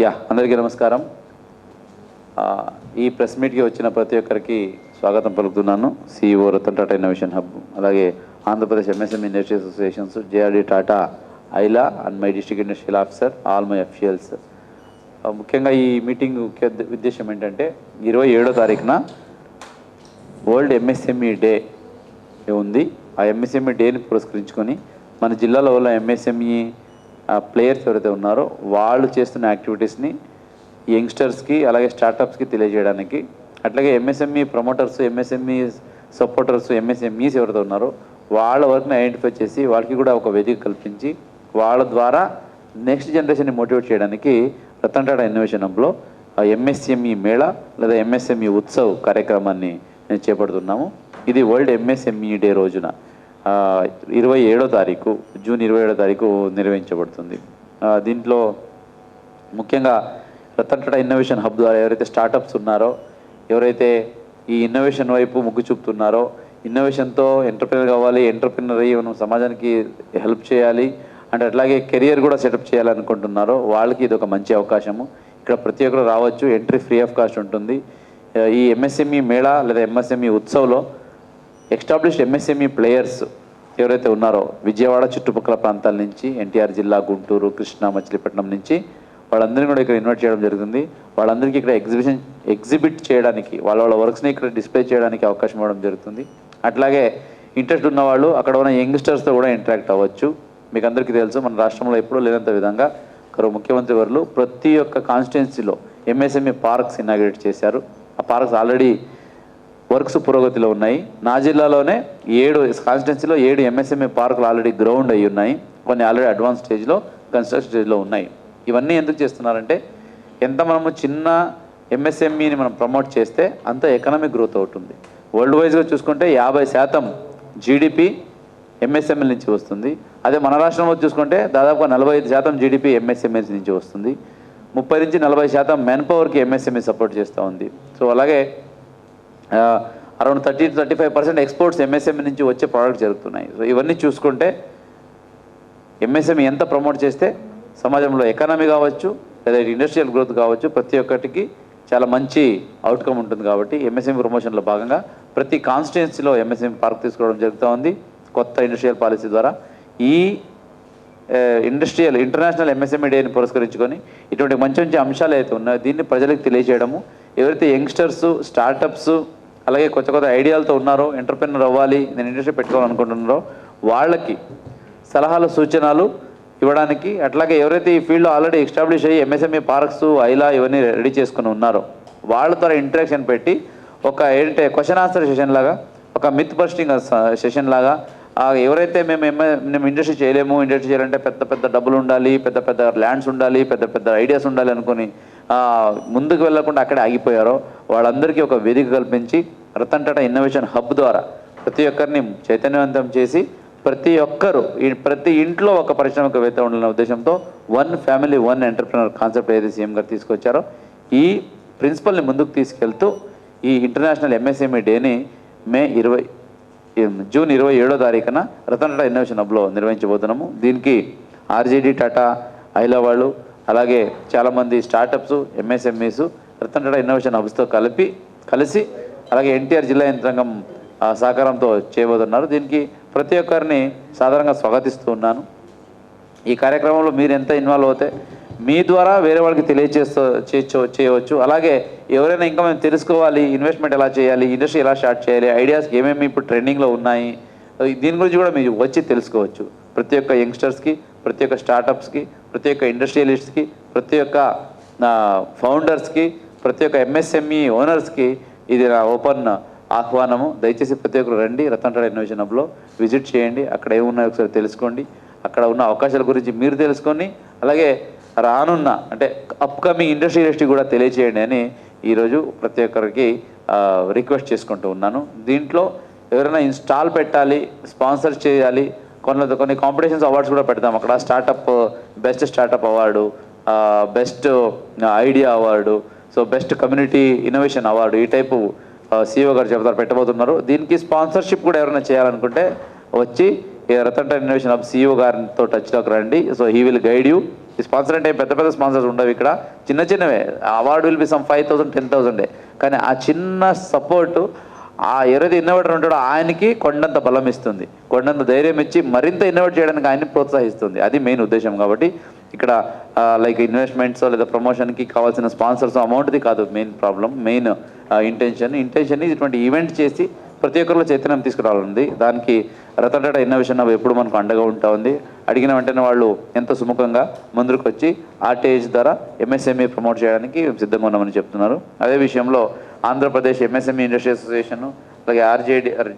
అందరికీ నమస్కారం. ఈ ప్రెస్ మీట్కి వచ్చిన ప్రతి ఒక్కరికి స్వాగతం పలుకుతున్నాను. CEO Ratan Tata innovation hub, అలాగే Andhra Pradesh MSME industry associations, JRD Tata, IALA and my district industrial officer, all my officials. ముఖ్యంగా ఈ మీటింగ్ ముఖ్య ఉద్దేశం ఏంటంటే 27వ తారీఖున వరల్డ్ MSME డే ఉంది. ఆ MSME డేని పురస్కరించుకొని మన జిల్లాలో ఉన్న MSME ప్లేయర్స్ ఎవరైతే ఉన్నారో వాళ్ళు చేస్తున్న యాక్టివిటీస్ని యంగ్స్టర్స్కి అలాగే స్టార్టప్స్కి తెలియజేయడానికి, అట్లాగే MSME ప్రమోటర్స్, MSME సపోర్టర్స్, MSMEస్ ఎవరైతే ఉన్నారో వాళ్ళ వర్క్ని ఐడెంటిఫై చేసి వాళ్ళకి కూడా ఒక వేదిక కల్పించి వాళ్ళ ద్వారా నెక్స్ట్ జనరేషన్ని మోటివేట్ చేయడానికి రతన్ టాటా ఇన్నోవేషన్ హబ్లో MSME మేళా లేదా MSME ఉత్సవ్ కార్యక్రమాన్ని నేను చేపడుతున్నాము. ఇది వరల్డ్ MSME డే రోజున 27వ తారీఖు, జూన్ 27వ తారీఖు నిర్వహించబడుతుంది. దీంట్లో ముఖ్యంగా రతన్ టాటా ఇన్నోవేషన్ హబ్ ద్వారా ఎవరైతే స్టార్టప్స్ ఉన్నారో, ఎవరైతే ఈ ఇన్నోవేషన్ వైపు మొగ్గు చూపుతున్నారో, ఇన్నోవేషన్తో ఎంటర్ప్రెనర్ కావాలి, ఎంటర్ప్రెనర్ అయ్యి మనం సమాజానికి హెల్ప్ చేయాలి అండ్ అట్లాగే కెరియర్ కూడా సెటప్ చేయాలనుకుంటున్నారో వాళ్ళకి ఇది ఒక మంచి అవకాశము. ఇక్కడ ప్రతి ఒక్కరు రావచ్చు, ఎంట్రీ ఫ్రీ ఆఫ్ కాస్ట్ ఉంటుంది. ఈ MSME మేళా లేదా MSME ఉత్సవ్లో ఎస్టాబ్లిష్డ్ MSME ప్లేయర్స్ ఎవరైతే ఉన్నారో విజయవాడ చుట్టుపక్కల ప్రాంతాల నుంచి, NTR జిల్లా, గుంటూరు, కృష్ణా, మచిలీపట్నం నుంచి వాళ్ళందరినీ కూడా ఇక్కడ ఇన్వైట్ చేయడం జరుగుతుంది. వాళ్ళందరికీ ఇక్కడ ఎగ్జిబిట్ చేయడానికి, వాళ్ళ వర్క్స్ని ఇక్కడ డిస్ప్లే చేయడానికి అవకాశం ఇవ్వడం జరుగుతుంది. అట్లాగే ఇంట్రెస్ట్ ఉన్నవాళ్ళు అక్కడ ఉన్న యంగ్స్టర్స్తో కూడా ఇంటరాక్ట్ అవ్వచ్చు. మీకు అందరికీ తెలుసు, మన రాష్ట్రంలో ఎప్పుడూ లేనంత విధంగా ముఖ్యమంత్రి వర్లు ప్రతి ఒక్క కాన్స్టిట్యున్సీలో MSME పార్క్స్ ఇనాగ్రేట్ చేశారు. ఆ పార్క్స్ ఆల్రెడీ వర్క్స్ పురోగతిలో ఉన్నాయి. నా జిల్లాలోనే 7 కాన్స్టిట్యున్సీలో 7 MSME పార్కులు ఆల్రెడీ గ్రౌండ్ అయ్యి ఉన్నాయి. కొన్ని ఆల్రెడీ అడ్వాన్స్ స్టేజ్లో, కన్స్ట్రక్షన్ స్టేజ్లో ఉన్నాయి. ఇవన్నీ ఎందుకు చేస్తున్నారంటే ఎంత మనము చిన్న MSMEని మనం ప్రమోట్ చేస్తే అంత ఎకనామిక్ గ్రోత్ అవుతుంది. వరల్డ్ వైజ్గా చూసుకుంటే 50% GDP MSME నుంచి వస్తుంది. అదే మన రాష్ట్రంలో చూసుకుంటే దాదాపుగా 45% GDP MSME నుంచి వస్తుంది. 30 నుంచి 40% మెన్ పవర్కి MSME సపోర్ట్ చేస్తూ ఉంది. సో అలాగే అరౌండ్ 30-35% ఎక్స్పోర్ట్స్ MSME నుంచి వచ్చే ప్రోడక్ట్స్ జరుగుతున్నాయి. సో ఇవన్నీ చూసుకుంటే MSME ఎంత ప్రమోట్ చేస్తే సమాజంలో ఎకానమీ కావచ్చు లేదా ఇండస్ట్రియల్ గ్రోత్ కావచ్చు, ప్రతి ఒక్కటికి చాలా మంచి అవుట్కమ్ ఉంటుంది. కాబట్టి MSME ప్రమోషన్లో భాగంగా ప్రతి కాన్స్టిట్యున్సీలో MSME పార్క్ తీసుకోవడం జరుగుతూ ఉంది. కొత్త ఇండస్ట్రియల్ పాలసీ ద్వారా ఈ ఇంటర్నేషనల్ MSME డేని పురస్కరించుకొని ఇటువంటి మంచి మంచి అంశాలు అయితే ఉన్నాయో దీన్ని ప్రజలకు తెలియజేయడము, ఎవరైతే యంగ్స్టర్స్, స్టార్టప్స్ అలాగే కొత్త కొత్త ఐడియాలతో ఉన్నారో, ఎంటర్ప్రెనర్ అవ్వాలి, నేను ఇండస్ట్రీ పెట్టుకోవాలనుకుంటున్నారో వాళ్ళకి సలహాలు, సూచనలు ఇవ్వడానికి, అట్లాగే ఎవరైతే ఈ ఫీల్డ్లో ఆల్రెడీ ఎస్టాబ్లిష్ అయ్యి MSME పార్క్స్, ఐలా ఇవన్నీ రెడీ చేసుకుని ఉన్నారో వాళ్ళ ద్వారా ఇంటరాక్షన్ పెట్టి ఒక ఏంటంటే క్వశ్చన్ ఆన్సర్ సెషన్ లాగా, ఒక మిత్ బస్టింగ్ సెషన్ లాగా, ఎవరైతే మేము ఇండస్ట్రీ చేయలేము, ఇండస్ట్రీ చేయాలంటే పెద్ద పెద్ద డబ్బులు ఉండాలి, పెద్ద పెద్ద ల్యాండ్స్ ఉండాలి, పెద్ద పెద్ద ఐడియాస్ ఉండాలి అనుకుని ముందుకు వెళ్ళకుండా అక్కడే ఆగిపోయారో వాళ్ళందరికీ ఒక వేదిక కల్పించి రతన్ టాటా ఇన్నోవేషన్ హబ్ ద్వారా ప్రతి ఒక్కరిని చైతన్యవంతం చేసి ప్రతి ఇంట్లో ఒక పారిశ్రామికవేత్త ఉండాలనే ఉద్దేశంతో 1 ఫ్యామిలీ 1 ఎంటర్ప్రెనర్ కాన్సెప్ట్ ఏదైతే సీఎం గారు తీసుకొచ్చారో ఈ ప్రిన్సిపల్ని ముందుకు తీసుకెళ్తూ ఈ ఇంటర్నేషనల్ MSME డేని జూన్ 27వ తారీఖున రతన్ టాటా ఇన్నోవేషన్ హబ్లో నిర్వహించబోతున్నాము. దీనికి RJD టాటా, ఐలా వాళ్ళు, అలాగే చాలామంది స్టార్టప్స్, MSMEస్ రతన్ టాటా ఇన్నోవేషన్ హబ్స్తో కలిసి అలాగే NTR జిల్లా యంత్రాంగం సహకారంతో చేయబోతున్నారు. దీనికి ప్రతి ఒక్కరిని సాధారణంగా స్వాగతిస్తూ ఉన్నాను. ఈ కార్యక్రమంలో మీరు ఎంత ఇన్వాల్వ్ అవుతే మీ ద్వారా వేరే వాళ్ళకి చేయవచ్చు. అలాగే ఎవరైనా ఇంకా మేము తెలుసుకోవాలి, ఇన్వెస్ట్మెంట్ ఎలా చేయాలి, ఇండస్ట్రీ ఎలా స్టార్ట్ చేయాలి, ఐడియాస్ ఏమేమి ఇప్పుడు ట్రెండింగ్లో ఉన్నాయి, దీని గురించి కూడా మీరు వచ్చి తెలుసుకోవచ్చు. ప్రతి ఒక్క యంగ్స్టర్స్కి, ప్రతి ఒక్క స్టార్టప్స్కి, ప్రతి ఒక్క ఇండస్ట్రియలిస్ట్కి, ప్రతి ఒక్క ఫౌండర్స్కి, ప్రతి ఒక్క MSME ఓనర్స్కి ఇది నా ఓపెన్ ఆహ్వానము. దయచేసి ప్రతి ఒక్కరు రండి, రతన్ టాటా ఇన్నోవేషన్ హబ్లో విజిట్ చేయండి. అక్కడ ఏమున్నాయో ఒకసారి తెలుసుకోండి, అక్కడ ఉన్న అవకాశాల గురించి మీరు తెలుసుకొని అలాగే రానున్న అంటే అప్కమింగ్ ఇండస్ట్రియలిస్ట్ కూడా తెలియచేయండి అని ఈరోజు ప్రతి ఒక్కరికి రిక్వెస్ట్ చేసుకుంటూ ఉన్నాను. దీంట్లో ఎవరైనా స్టాల్ పెట్టాలి, స్పాన్సర్ చేయాలి, కొన్ని కాంపిటీషన్స్, అవార్డ్స్ కూడా పెడతాం. అక్కడ best startup award, best idea award, so best community innovation award, ఈ టైపు CEO గారు చెబుతారు పెట్టబోతున్నారు. దీనికి స్పాన్సర్షిప్ కూడా ఎవరైనా చేయాలనుకుంటే వచ్చి Ratan Tata innovation hub CEO గారితో టచ్లోకి రండి. So he will guide you. ఈ స్పాన్సర్ అంటే పెద్ద పెద్ద స్పాన్సర్స్ ఉండవు ఇక్కడ, చిన్న చిన్నవే. అవార్డు విల్ బి సమ్ 5,000 10,000, కానీ ఆ చిన్న సపోర్టు ఆ ఎవరైతే ఇన్నోవేటర్ ఉంటాడో ఆయనకి కొండంత బలం ఇస్తుంది, కొండంత ధైర్యం ఇచ్చి మరింత ఇన్నోవేట్ చేయడానికి ఆయన్ని ప్రోత్సహిస్తుంది. అది మెయిన్ ఉద్దేశం. కాబట్టి ఇక్కడ లైక్ ఇన్వెస్ట్మెంట్స్ లేదా ప్రమోషన్కి కావాల్సిన స్పాన్సర్స్ అమౌంట్ది కాదు మెయిన్ ప్రాబ్లం. మెయిన్ ఇంటెన్షన్ ఇటువంటి ఈవెంట్ చేసి ప్రతి ఒక్కరిలో చైతన్యం తీసుకురావాలండి. దానికి రతన్ టాటా ఇన్నోవేషన్ హబ్ ఎప్పుడు మనకు అండగా ఉంటా ఉంది. అడిగిన వెంటనే వాళ్ళు ఎంతో సుముఖంగా ముందుకు వచ్చి ఆర్టీఐజ్ ద్వారా ఎంఎస్ఎంఈ ప్రమోట్ చేయడానికి సిద్ధంగా ఉన్నామని చెప్తున్నారు. అదే విషయంలో ఆంధ్రప్రదేశ్ ఎంఎస్ఎంఈ ఇండస్ట్రీ అసోసియేషన్ అలాగే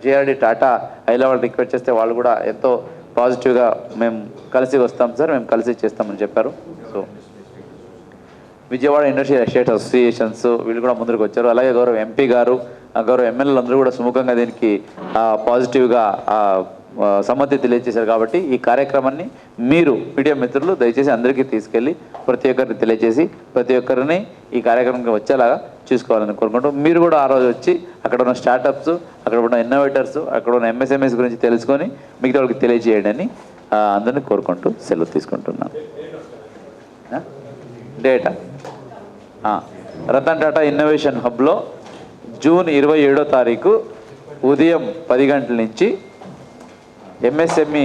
జేఆర్డీ టాటా ఐలా వాళ్ళు రిక్వెస్ట్ చేస్తే వాళ్ళు కూడా ఎంతో పాజిటివ్గా మేము కలిసి వస్తాం సార్, మేము కలిసి చేస్తామని చెప్పారు. So Vijayawada industry estate associations వీళ్ళు కూడా ముందుకు వచ్చారు. అలాగే గౌరవ ఎంపీ గారు, గౌరవ ఎమ్మెల్యేలు అందరూ కూడా సుముఖంగా దీనికి పాజిటివ్గా సమ్మతి తెలియజేశారు. కాబట్టి ఈ కార్యక్రమాన్ని మీరు మీడియా మిత్రులు దయచేసి అందరికీ తీసుకెళ్ళి ప్రతి ఒక్కరిని తెలియజేసి ప్రతి ఒక్కరిని ఈ కార్యక్రమానికి వచ్చేలాగా చూసుకోవాలని కోరుకుంటూ, మీరు కూడా ఆ రోజు వచ్చి అక్కడ ఉన్న స్టార్టప్స్, అక్కడ ఉన్న ఇన్నోవేటర్స్, అక్కడ ఉన్న ఎంఎస్ఎంఎస్ గురించి తెలుసుకొని మిగతా వాళ్ళకి తెలియజేయండి అని అందరినీ కోరుకుంటూ సెలవు తీసుకుంటున్నాను. డేటా రతన్ టాటా ఇన్నోవేషన్ హబ్లో జూన్ 27వ తారీఖు ఉదయం 10 గంటల నుంచి ఎంఎస్ఎంఈ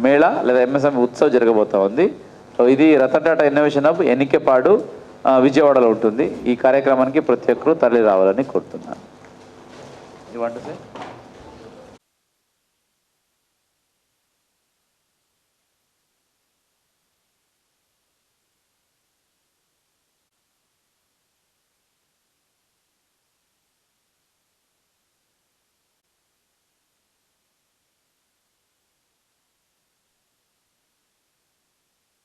మేళా లేదా ఎంఎస్ఎంఈ ఉత్సవ్ జరగబోతా ఉంది. ఇది రతన్ టాటా ఇన్నోవేషన్ హబ్ ఎన్నికపాడు విజయవాడలో ఉంటుంది. ఈ కార్యక్రమానికి ప్రతి ఒక్కరూ తరలి రావాలని కోరుతున్నాను.